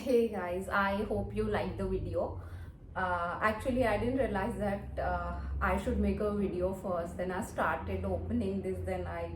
Hey guys, I hope you liked the video. Actually, I didn't realize that I should make a video first. Then I started opening this. Then I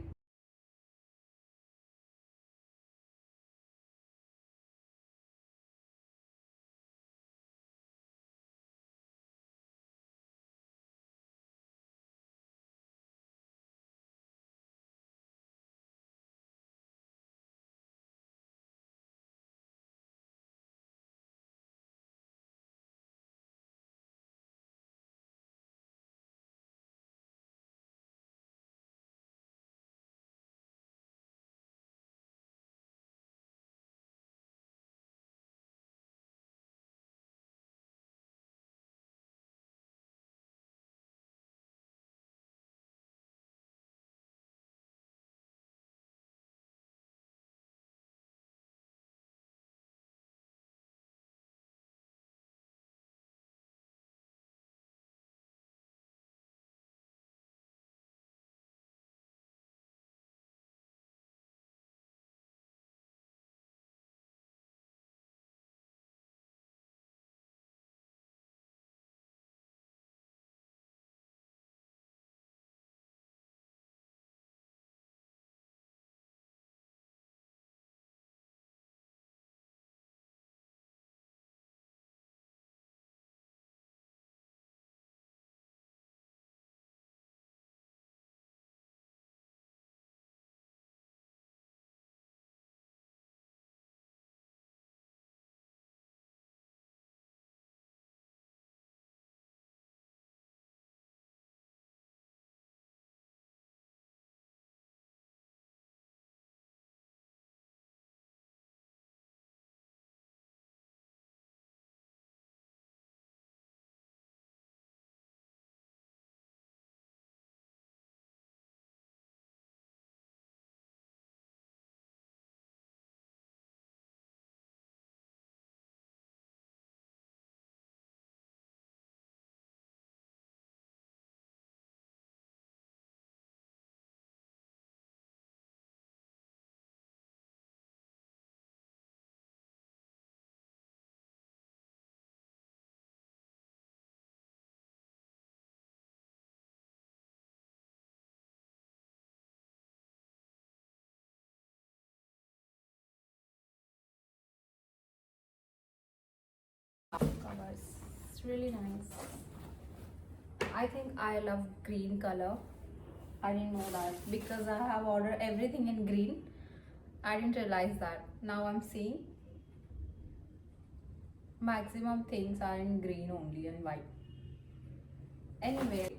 colors. It's really nice. I think I love green color. I didn't know that because I have ordered everything in green. I didn't realize that. Now I'm seeing maximum things are in green only and white. Anyway,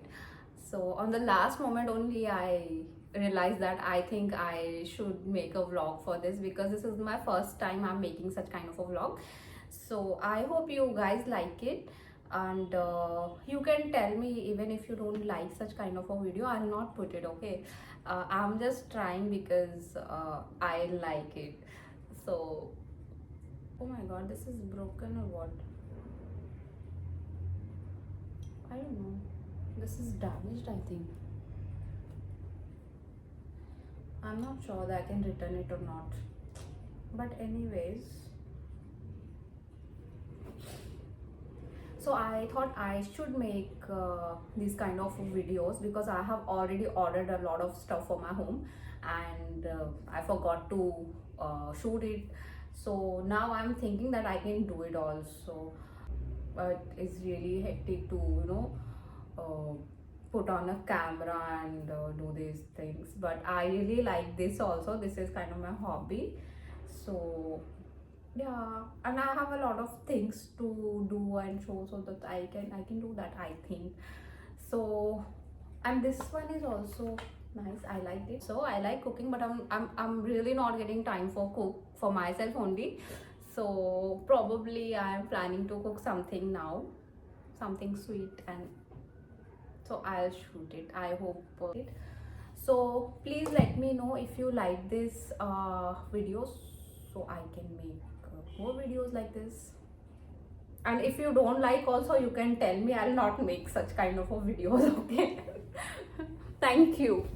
so on the last moment only I realized that I think I should make a vlog for this because this is my first time I'm making such kind of a vlog. So I hope you guys like it, and you can tell me even if you don't like such kind of a video. I'll not put it, okay? I'm just trying because I like it. So oh my god, this is broken or what? I don't know. This is damaged, I think. I'm not sure that I can return it or not. But anyways, so I thought I should make these kind of videos because I have already ordered a lot of stuff for my home, and I forgot to shoot it. So now I'm thinking that I can do it also. But it's really hectic to uh, put on a camera and do these things, but I really like this also. This is kind of my hobby. So yeah, and I have a lot of things to do and show, so that I can do that, I think. So, and this one is also nice. I liked it. So I like cooking, but I'm really not getting time for cook for myself only. So probably I'm planning to cook something now, something sweet, and so I'll shoot it. I hope it. So please let me know if you like this videos, so I can make more videos like this. And if you don't like also, you can tell me. I'll not make such kind of a videos. Okay. Thank you.